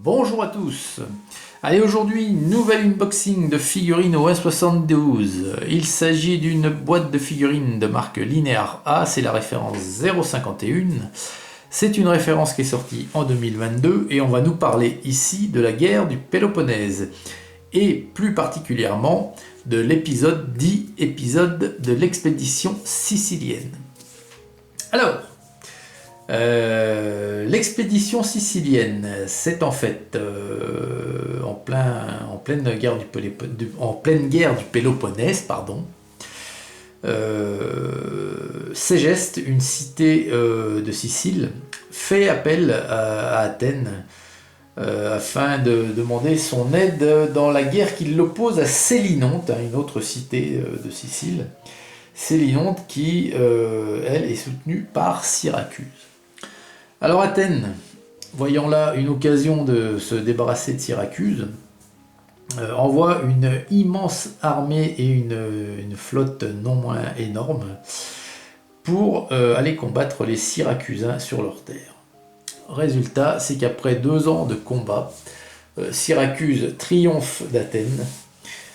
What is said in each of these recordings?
Bonjour à tous. Allez, aujourd'hui, nouvel unboxing de figurines au 1,72. Il s'agit d'une boîte de figurines de marque Linear A, c'est la référence 051. C'est une référence qui est sortie en 2022 et on va nous parler ici de la guerre du Péloponnèse et plus particulièrement de l'épisode dit épisode de l'expédition sicilienne. Alors, l'expédition sicilienne, c'est en fait en pleine guerre du Péloponnèse, pardon. Ségeste, une cité de Sicile, fait appel à Athènes afin de demander son aide dans la guerre qui l'oppose à Sélinonte, une autre cité de Sicile. Sélinonte qui, elle, est soutenue par Syracuse. Alors Athènes, voyant là une occasion de se débarrasser de Syracuse, envoie une immense armée et une flotte non moins énorme pour aller combattre les Syracusains sur leur terre. Résultat, c'est qu'après 2 ans de combat, Syracuse triomphe d'Athènes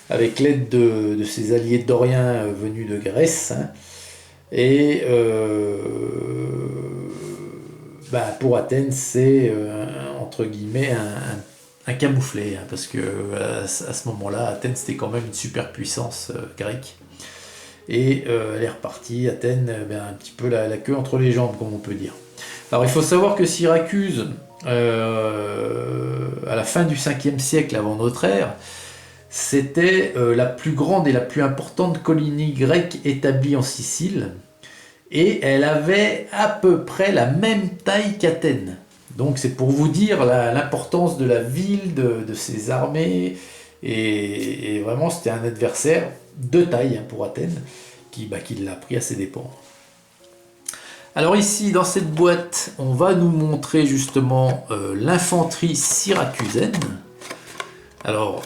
avec l'aide de ses alliés doriens venus de Grèce, et pour Athènes, c'est entre guillemets un camouflet, parce que à ce moment-là, Athènes c'était quand même une superpuissance grecque. Et elle est repartie, Athènes, un petit peu la queue entre les jambes, comme on peut dire. Alors il faut savoir que Syracuse, à la fin du 5e siècle avant notre ère, c'était la plus grande et la plus importante colonie grecque établie en Sicile. Et elle avait à peu près la même taille qu'Athènes. Donc c'est pour vous dire l'importance de la ville, de ses armées, et vraiment c'était un adversaire de taille pour Athènes, qui l'a pris à ses dépens. Alors ici, dans cette boîte, on va nous montrer justement l'infanterie syracusaine. Alors,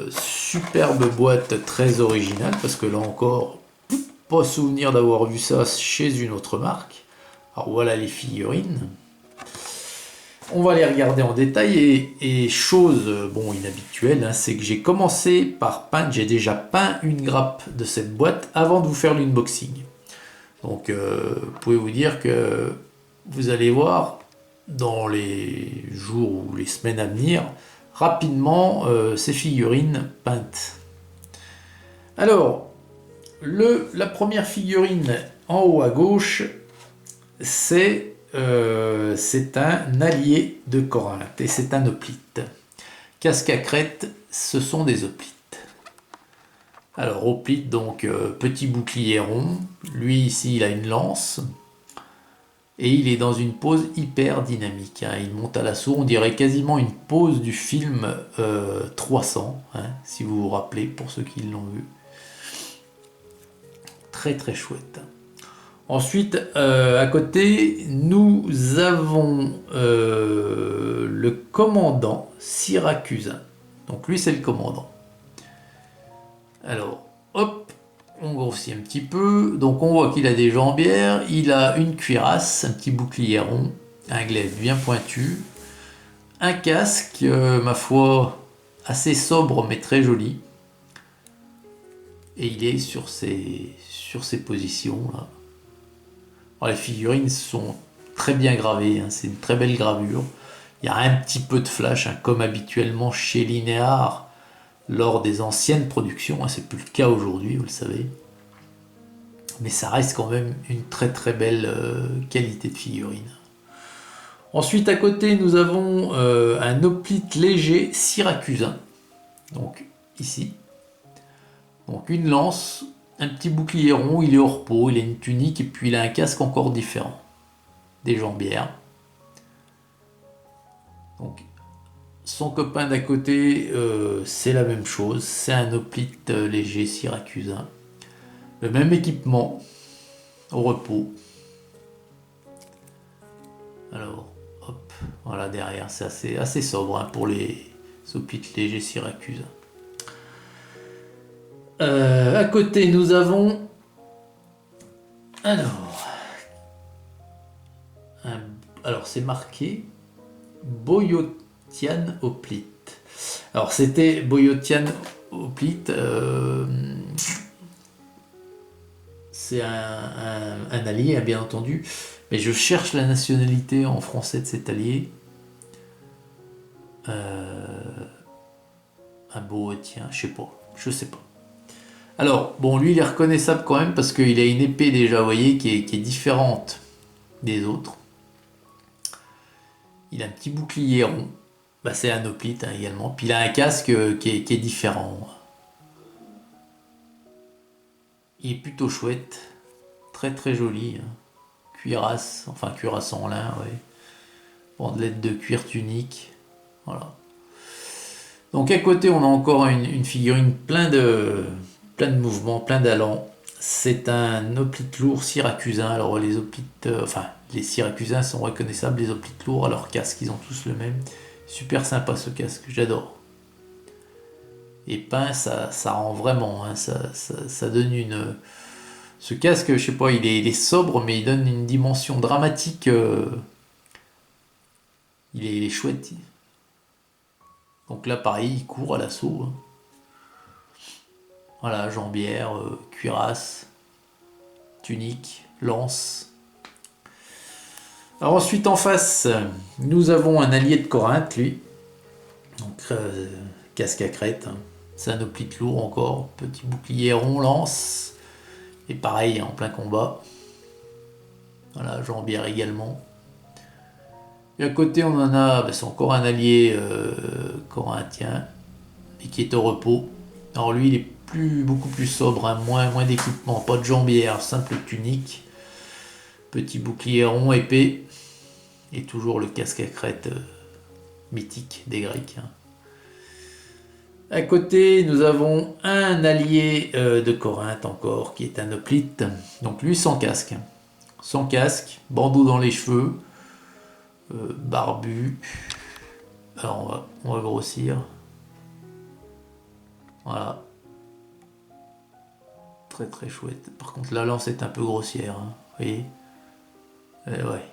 superbe boîte très originale, parce que là encore, pas souvenir d'avoir vu ça chez une autre marque. Alors voilà les figurines. On va les regarder en détail et chose inhabituelle, c'est que j'ai commencé par peindre, j'ai déjà peint une grappe de cette boîte avant de vous faire l'unboxing. Donc vous pouvez vous dire que vous allez voir dans les jours ou les semaines à venir rapidement ces figurines peintes. Alors, la première figurine en haut à gauche, c'est un allié de Corinthe et c'est un hoplite. Casque à crête, ce sont des hoplites. Alors hoplite, donc petit bouclier rond, lui ici il a une lance et il est dans une pose hyper dynamique. Il monte à l'assaut, on dirait quasiment une pose du film 300, si vous vous rappelez, pour ceux qui l'ont vu. Très très chouette. Ensuite, à côté, nous avons le commandant syracusain. Donc lui, c'est le commandant. Alors, hop, on grossit un petit peu. Donc on voit qu'il a des jambières, il a une cuirasse, un petit bouclier rond, un glaive bien pointu, un casque, ma foi, assez sobre mais très joli. Et il est sur ces positions là. Alors, les figurines sont très bien gravées, c'est une très belle gravure. Il y a un petit peu de flash, comme habituellement chez Linear lors des anciennes productions. C'est plus le cas aujourd'hui, vous le savez. Mais ça reste quand même une très très belle qualité de figurine. Ensuite, à côté, nous avons un hoplite léger syracusain. Donc ici. Donc une lance, un petit bouclier rond, il est hors peau, il a une tunique et puis il a un casque encore différent. Des jambières. Donc son copain d'à côté, c'est la même chose, c'est un hoplite léger syracusain. Le même équipement, au repos. Alors, hop, voilà derrière, c'est assez sobre pour les hoplites légers syracusains. À côté, nous avons alors c'est marqué Boyotian Hoplite. Alors c'était Boyotian Hoplite, c'est un allié, bien entendu, mais je cherche la nationalité en français de cet allié. Un Boyotien, je sais pas. Alors, bon, lui il est reconnaissable quand même parce qu'il a une épée déjà, vous voyez, qui est différente des autres. Il a un petit bouclier rond. Bah, c'est un hoplite également. Puis il a un casque qui est différent. Il est plutôt chouette. Très très joli. Cuirasse, enfin cuirasse en lin, ouais. Bandelette de cuir tunique. Voilà. Donc à côté, on a encore une figurine plein de mouvements, plein d'allants. C'est un hoplite lourd syracusain. Alors les hoplites, les syracusains sont reconnaissables, les hoplites lourds, à leur casque, ils ont tous le même. Super sympa ce casque, j'adore. Et peint, ça rend vraiment, hein, ça donne une... Ce casque, je sais pas, il est sobre, mais il donne une dimension dramatique. Il est chouette. Donc là, pareil, il court à l'assaut. Hein. Voilà, jambière, cuirasse, tunique, lance. Alors ensuite, en face, nous avons un allié de Corinthe, lui. Donc, casque à crête. Hein. C'est un hoplite lourd encore. Petit bouclier rond, lance. Et pareil, en plein combat. Voilà, jambière également. Et à côté, on en a, c'est encore un allié corinthien, et qui est au repos. Alors lui, il est beaucoup plus sobre, hein, moins d'équipement, pas de jambière, simple tunique, petit bouclier rond, épée, et toujours le casque à crête mythique des Grecs. Hein. À côté, nous avons un allié de Corinthe encore, qui est un hoplite, donc lui sans casque. Sans casque, bandeau dans les cheveux, barbu. Alors on va grossir. Voilà. Très très chouette. Par contre la lance est un peu grossière. Hein. Vous voyez ouais.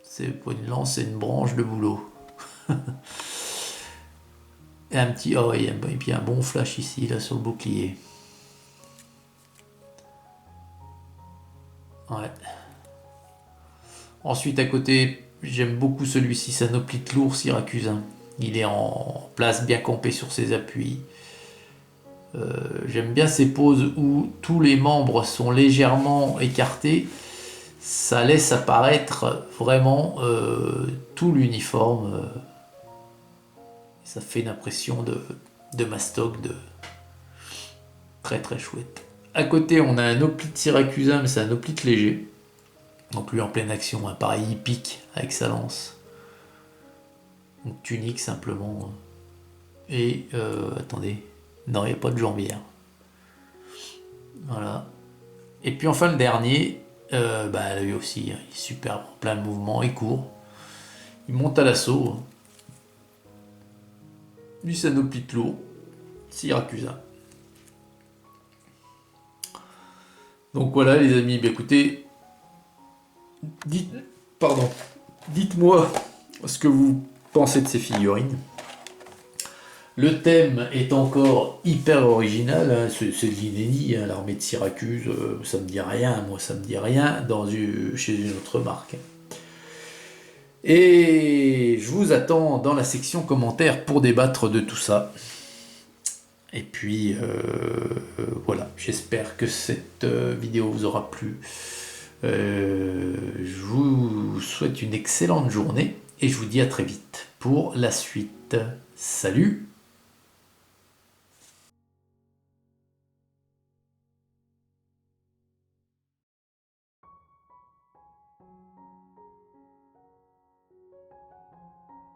C'est pas une lance, c'est une branche de bouleau. Et un petit... Oh, et puis un bon flash ici, là, sur le bouclier. Ouais. Ensuite, à côté, j'aime beaucoup celui-ci, c'est un hoplite lourd syracusain. Il est en place, bien campé sur ses appuis. J'aime bien ces poses où tous les membres sont légèrement écartés. Ça laisse apparaître vraiment tout l'uniforme. Ça fait une impression de mastoc, très très chouette. À côté, on a un hoplite syracusain, mais c'est un hoplite léger. Donc lui en pleine action, hein, pareil, il pique avec sa lance. Donc tunique simplement. Et attendez, non, il n'y a pas de jambière. Voilà. Et puis enfin le dernier, lui aussi, il est super, plein de mouvements, il court. Il monte à l'assaut. Lui c'est un hoplite lourd, syracusain. Donc voilà les amis, écoutez, dites-moi ce que vous pensez de ces figurines. Le thème est encore hyper original, hein, c'est de l'inédit, hein, l'armée de Syracuse, ça me dit rien, moi ça me dit rien chez une autre marque. Et je vous attends dans la section commentaires pour débattre de tout ça. Et puis voilà, j'espère que cette vidéo vous aura plu. Je vous souhaite une excellente journée et je vous dis à très vite pour la suite. Salut!